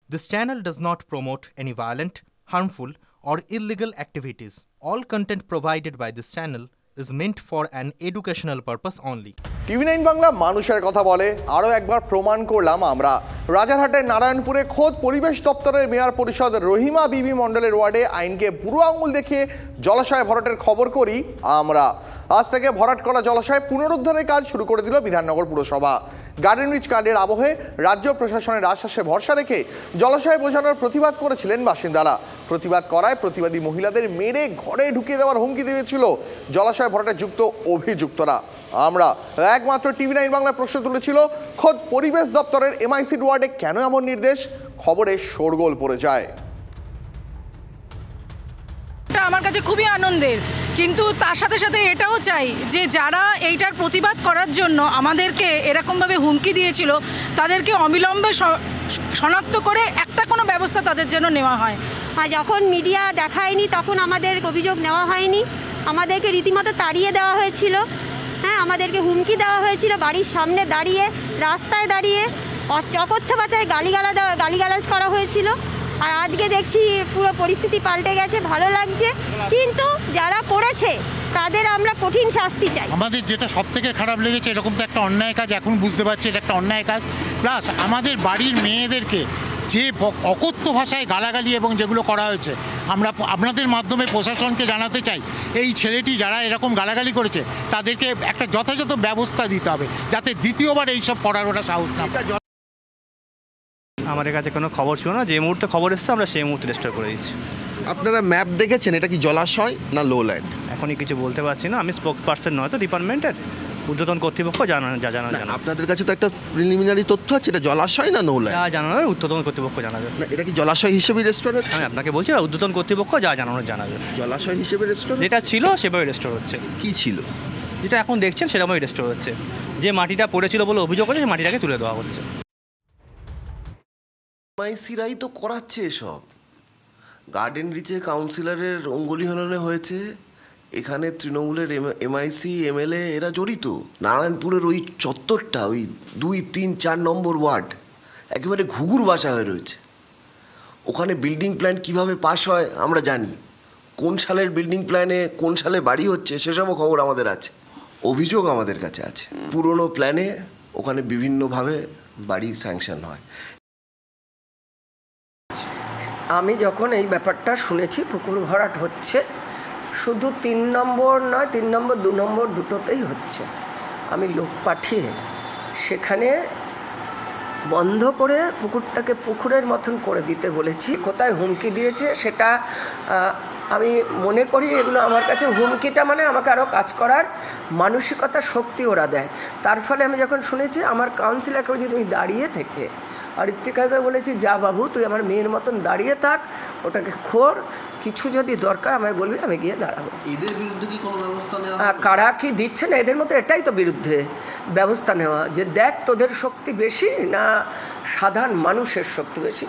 This channel does not promote any violent, harmful, or illegal activities. All content provided by this channel is meant for an educational purpose only. TV9 Bangla মানুষের কথা বলে আরও একবার প্রমাণ করলাম আমরা। রাজারহাটের নারায়ণপুরে খোদ পরিবেশ দপ্তরের মেয়র পরিষদ রহিমা বিবি মণ্ডলের ওয়ার্ডে আইনকে বুড়ো আঙুল দেখিয়ে জলাশয় ভরাটের খবর করি আমরা। আজ থেকে ভরাট করা জলাশয় পুনরুদ্ধারের কাজ শুরু করে দিল বিধাননগর পুরসভা। গার্ডেন রিচ কাণ্ডের আবহে রাজ্য প্রশাসনের আশ্বাসে ভরসা রেখে জলাশয় বোঝানোর প্রতিবাদ করেছিলেন বাসিন্দারা। প্রতিবাদ করায় প্রতিবাদী মহিলাদের মেরে ঘরে ঢুকিয়ে দেওয়ার হুমকি দিয়েছিল জলাশয় ভরাটে যুক্ত অভিযুক্তরা। আমরা একমাত্র TV9 বাংলায় প্রশ্ন তুলেছিল, খোদ পরিবেশ দপ্তরের MIC ওয়ার্ডে কেন এমন নির্দেশ? খবরে শোরগোল পড়ে যায়। আমার কাছে খুবই আনন্দের, কিন্তু তার সাথে সাথে এটাও চাই যে যারা এইটার প্রতিবাদ করার জন্য আমাদেরকে এরকমভাবে হুমকি দিয়েছিল তাদেরকে অবিলম্বে শনাক্ত করে একটা কোনো ব্যবস্থা তাদের জন্য নেওয়া হয়। আর যখন মিডিয়া দেখায়নি তখন আমাদের অভিযোগ নেওয়া হয়নি, আমাদেরকে রীতিমতো তাড়িয়ে দেওয়া হয়েছিল। হ্যাঁ, আমাদেরকে হুমকি দেওয়া হয়েছিল, বাড়ির সামনে দাঁড়িয়ে, রাস্তায় দাঁড়িয়ে অকথ্য ভাষায় গালিগালাজ করা হয়েছিল। আর আজকে দেখছি পুরো পরিস্থিতি পাল্টে গেছে, ভালো লাগছে। কিন্তু যারা করেছে তাদের আমরা কঠিন শাস্তি চাই। আমাদের যেটা সব থেকে খারাপ লেগেছে, এরকম তো একটা অন্যায় কাজ, এখন বুঝতে পারছি এটা একটা অন্যায় কাজ। প্লাস আমাদের বাড়ির মেয়েদেরকে যে অকথ্য ভাষায় গালাগালি এবং যেগুলো করা হয়েছে, আমরা আপনাদের মাধ্যমে প্রশাসনকে জানাতে চাই এই ছেলেটি যারা এরকম গালাগালি করেছে তাদেরকে একটা যথাযথ ব্যবস্থা দিতে হবে, যাতে দ্বিতীয়বার এইসব করার ওরা সাহস না পায়। আমাদের কাছে কোনো খবর ছিল না, যে মুহূর্তে খবর এসছে আমরা সেই মুহূর্তে রেজিস্টার করে দিচ্ছি। আপনারা ম্যাপ দেখেছেন, এটা কি জলাশয় না লো ল্যান্ড? এখনই কিছু বলতে পারছি না, আমি স্পোক পার্সন নয় তো ডিপার্টমেন্টের, ঊর্ধ্বতন কর্তৃপক্ষ জানানো। আপনাদের কাছে তো একটা প্রিলিমিনারি তথ্য আছে, এটা জলাশয় না নো ল্যান্ড? যা জানানোর ঊর্ধ্বতন কর্তৃপক্ষ জানাবে। না, এটা কি জলাশয় হিসেবে রেস্টোর? আমি আপনাকে বলছি ঊর্ধ্বতন কর্তৃপক্ষ যা জানানোর জানাবে। জলাশয় হিসেবে রেস্টোর যেটা ছিল সেভাবে রেস্টোর হচ্ছে। কি ছিল যেটা এখন দেখছেন সেরকমই রেস্টোর হচ্ছে। যে মাটিটা পড়েছিল বলে অভিযোগ আছে, সেই মাটিটাকে তুলে দেওয়া হচ্ছে। MIC-রাই তো করাচ্ছে এসব। গার্ডেন রিচে কাউন্সিলরের অঙ্গুলি হননে হয়েছে, এখানে তৃণমূলের MIC MLA এরা জড়িত। নারায়ণপুরের ওই চত্বরটা, ওই 2, 3, 4 নম্বর ওয়ার্ড একেবারে ঘুঘুর বাসা হয়ে রয়েছে। ওখানে বিল্ডিং প্ল্যান কিভাবে পাস হয় আমরা জানি, কোন সালের বিল্ডিং প্ল্যানে কোন সালে বাড়ি হচ্ছে সেসবও খবর আমাদের আছে। অভিযোগ আমাদের কাছে আছে, পুরনো প্ল্যানে ওখানে বিভিন্নভাবে বাড়ি স্যাংশন হয়। আমি যখন এই ব্যাপারটা শুনেছি পুকুর ভরাট হচ্ছে, শুধু 3 নম্বর নয়, 3 নম্বর 2 নম্বর দুটোতেই হচ্ছে, আমি লোক পাঠিয়ে সেখানে বন্ধ করে পুকুরটাকে পুকুরের মতন করে দিতে বলেছি। কোথায় হুমকি দিয়েছে সেটা আমি মনে করি এগুলো আমার কাছে হুমকিটা মানে আমাকে আরও কাজ করার মানসিকতা শক্তি ওরা দেয়। তার ফলে আমি যখন শুনেছি আমার কাউন্সিলরকে যদি তুমি দাঁড়িয়ে থেকে আর ঋত্বিকাকে বলেছি, যা বাবু তুই আমার মেয়ের মতন দাঁড়িয়ে থাক, ওটাকে খোর, কিছু যদি দরকার আমায় বলবি, আমি গিয়ে দাঁড়াবো। এদের বিরুদ্ধে কি কোনো ব্যবস্থা নেওয়া? কারা কি দিচ্ছে না এদের মতো, এটাই তো বিরুদ্ধে ব্যবস্থা নেওয়া, যে দেখ তোদের শক্তি বেশি না সাধারণ মানুষের শক্তি বেশি।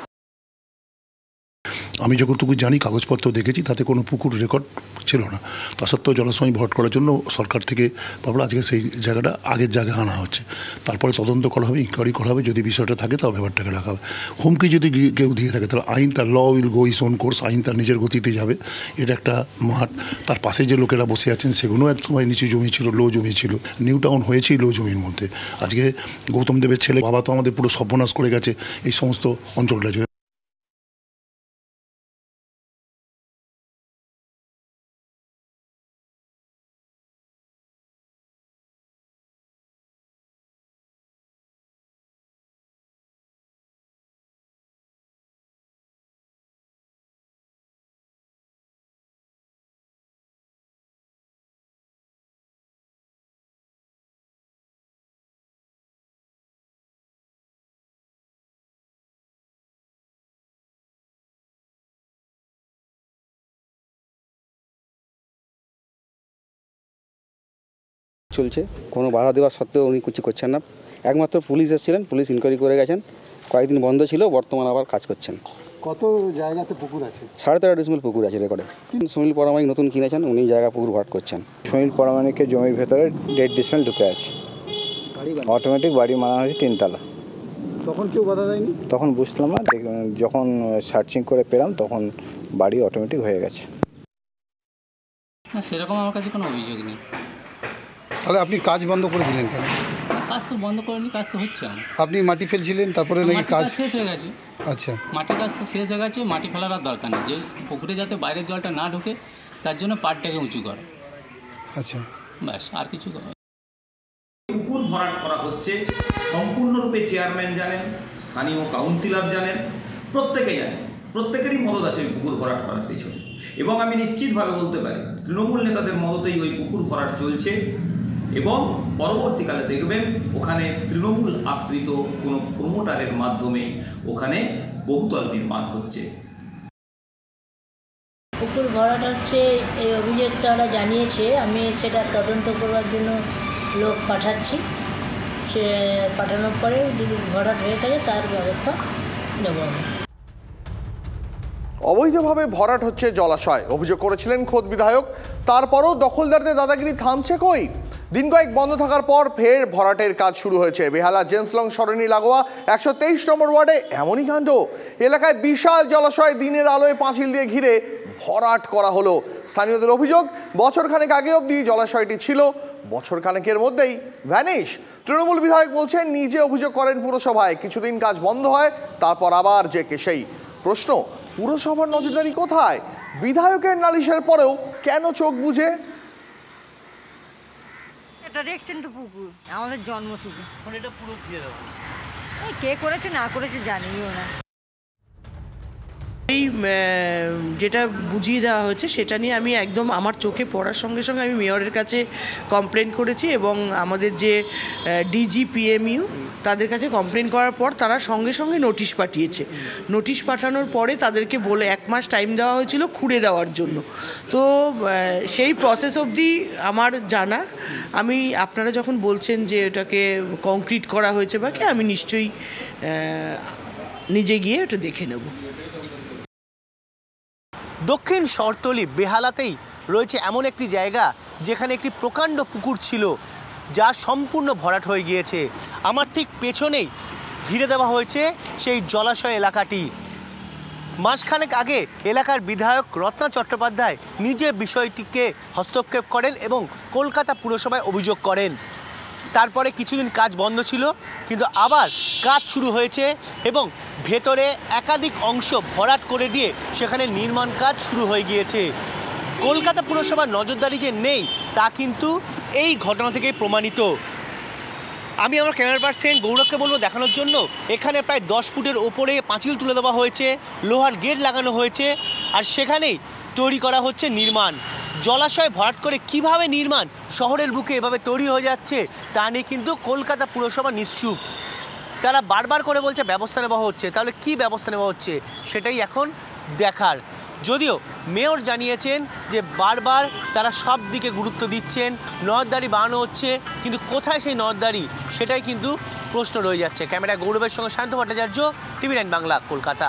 আমি যতটুকু জানি, কাগজপত্র দেখেছি, তাতে কোনো পুকুর রেকর্ড ছিল না। তা সত্ত্বেও জলসময় ভরাট করার জন্য সরকার থেকে ভাবলো আজকে সেই জায়গাটা আগের জায়গায় আনা হচ্ছে। তারপরে তদন্ত করা হবে, ইনকোয়ারি করা হবে, যদি বিষয়টা থাকে তাও ব্যাপারটাকে রাখা হবে। হুমকি যদি কেউ দিয়ে থাকে তাহলে আইন তার law will go its own course, আইন তার নিজের গতিতে যাবে। এটা একটা মাঠ, তার পাশে যে লোকেরা বসে আছেন সেগুলো এক সময় নিচু জমি ছিল, লো জমি ছিল। নিউ টাউন হয়েছেই লো জমির মধ্যে। আজকে গৌতম দেবের ছেলে বাবা তো আমাদের পুরো সর্বনাশ করে গেছে এই সমস্ত অঞ্চলটা। চলছে, কোনো বাধা দেওয়া সত্ত্বেও উনি কিছু করছেন না। একমাত্র পুলিশ এসেছিলেন, পুলিশ ইনকোয়ারি করে গেছেন, কয়েকদিন বন্ধ ছিল, বর্তমান আবার কাজ করছেন। কত জায়গাতে পুকুর আছে? 13.5 ডিসমিল পুকুর আছে রেকর্ডে। সুনীল পরামানিক নতুন কিনেছেন, উনি জায়গা পুকুর ভরাট করছেন। সুনীল পরামানিকের জমির ভেতরে 1.5 ডিসমিল ঢুকে আছে, অটোমেটিক বাড়ি বানানো হয়েছে 3 তলা। তখন কেউ বাধা দেয়নি? তখন বুঝলাম না, যখন সার্চিং করে পেলাম তখন বাড়ি অটোমেটিক হয়ে গেছে। না, সেরকম আমার কাছে কোনো অভিযোগ নেই। তাহলে আপনি কাজ বন্ধ করে দিলেন কেন? কাজ তো বন্ধ করেনি, কাজ তো হচ্ছে আমার। আপনি মাটি ফেলছিলেন, তারপরে নাকি কাজ শেষ হয়ে গেছে। আচ্ছা, মাটির কাজ তো শেষ হয়ে গেছে, মাটি ফেলার আর দরকার নেই। যে পুকুরে যাতে বাইরের জলটা না ঢোকে তার জন্য পাড়টাকে উঁচু করে। আচ্ছা, ব্যাস, আর কিছু করে। পুকুর ভরাট করা হচ্ছে সম্পূর্ণরূপে চেয়ারম্যান জানেন, স্থানীয় কাউন্সিলর জানেন, প্রত্যেকে জানেন, প্রত্যেকেরই মদত আছে ওই পুকুর ভরাট করার পেছনে। এবং আমি নিশ্চিতভাবে বলতে পারি তৃণমূল নেতাদের মদতেই ওই পুকুর ভরাট চলছে এবং পরবর্তীকালে দেখবেন ওখানে তৃণমূল আশ্রিত কোনো প্রমোটারের মাধ্যমেই ওখানে বহুতল নির্মাণ হচ্ছে। পুকুর ভরাট হচ্ছে এই অভিযোগ তারা জানিয়েছে, আমি সেটা তদন্ত করবার জন্য লোক পাঠাচ্ছি। সে পাঠানোর পরে যদি ভরাট হয়ে থাকে তার ব্যবস্থা নেব আমি। অবৈধভাবে ভরাট হচ্ছে জলাশয়, অভিযোগ করেছিলেন খোদ বিধায়ক। তারপরও দখলদারদের দাদাগিরি থামছে কই? দিন কয়েক বন্ধ থাকার পর ফের ভরাটের কাজ শুরু হয়েছে। বেহালা জেন্সলং সরণি লাগোয়া 123 নম্বর ওয়ার্ডে এমনই কাণ্ড। এলাকায় বিশাল জলাশয় দিনের আলোয় পাঁচিল দিয়ে ঘিরে ভরাট করা হলো। স্থানীয়দের অভিযোগ, বছরখানেক আগে অবধি জলাশয়টি ছিল, বছরখানেকের মধ্যেই ভ্যানিশ। তৃণমূল বিধায়ক বলছেন নিজে অভিযোগ করেন পুরসভায়, কিছুদিন কাজ বন্ধ হয়, তারপর আবার যে কে সেই। প্রশ্ন, পুরসভার নজরদারি কোথায়? বিধায়কের নালিশের পরেও কেন চোখ বুজে? এটা দেখছেন তো পুকুর আমাদের জন্ম থেকে, এটা পুরো ঘিরে দেবো। কে করেছে না করেছে জানিও না। এই যেটা বুঝিয়ে দেওয়া হয়েছে সেটা নিয়ে আমি একদম আমার চোখে পড়ার সঙ্গে সঙ্গে আমি মেয়রের কাছে কমপ্লেন করেছি এবং আমাদের যে ডিজি পিএমইউ তাদের কাছে কমপ্লেন করার পর তারা সঙ্গে সঙ্গে নোটিশ পাঠিয়েছে। নোটিশ পাঠানোর পরে তাদেরকে বলে 1 মাস টাইম দেওয়া হয়েছিল খুঁড়ে দেওয়ার জন্য। তো সেই প্রসেস অবধি আমার জানা। আমি আপনারা যখন বলছেন যে এটাকে কংক্রিট করা হয়েছে বা কি, আমি নিশ্চয়ই নিজে গিয়ে ওটা দেখে নেব। দক্ষিণ শহরতলি বেহালাতেই রয়েছে এমন একটি জায়গা যেখানে একটি প্রকাণ্ড পুকুর ছিল, যা সম্পূর্ণ ভরাট হয়ে গিয়েছে। আমার ঠিক পেছনেই ঘিরে দেওয়া হয়েছে সেই জলাশয় এলাকাটি। মাসখানেক আগে এলাকার বিধায়ক রত্না চট্টোপাধ্যায় নিজে বিষয়টিকে হস্তক্ষেপ করেন এবং কলকাতা পুরসভায় অভিযোগ করেন। তারপরে কিছুদিন কাজ বন্ধ ছিল, কিন্তু আবার কাজ শুরু হয়েছে এবং ভেতরে একাধিক অংশ ভরাট করে দিয়ে সেখানে নির্মাণ কাজ শুরু হয়ে গিয়েছে। কলকাতা পুরসভার নজরদারি যে নেই তা কিন্তু এই ঘটনা থেকেই প্রমাণিত। আমি আমার ক্যামেরা পার্সন গৌরবকে বলবো দেখানোর জন্য, এখানে প্রায় 10 ফুটের ওপরে পাঁচিল তুলে দেওয়া হয়েছে, লোহার গেট লাগানো হয়েছে, আর সেখানেই তৈরি করা হচ্ছে নির্মাণ। জলাশয় ভরাট করে কিভাবে নির্মাণ শহরের বুকে এভাবে তৈরি হয়ে যাচ্ছে তা নিয়ে কিন্তু কলকাতা পুরসভা নিশ্চুপ। তারা বারবার করে বলছে ব্যবস্থা নেওয়া হচ্ছে, তাহলে কি ব্যবস্থা নেওয়া হচ্ছে সেটাই এখন দেখার। যদিও মেয়র জানিয়েছেন যে বারবার তারা সব দিকে গুরুত্ব দিচ্ছেন, নজরদারি বাড়ানো হচ্ছে, কিন্তু কোথায় সেই নজরদারি সেটাই কিন্তু প্রশ্ন রয়ে যাচ্ছে। ক্যামেরায় গৌরবের সঙ্গে শান্ত ভট্টাচার্য, TV9 বাংলা, কলকাতা।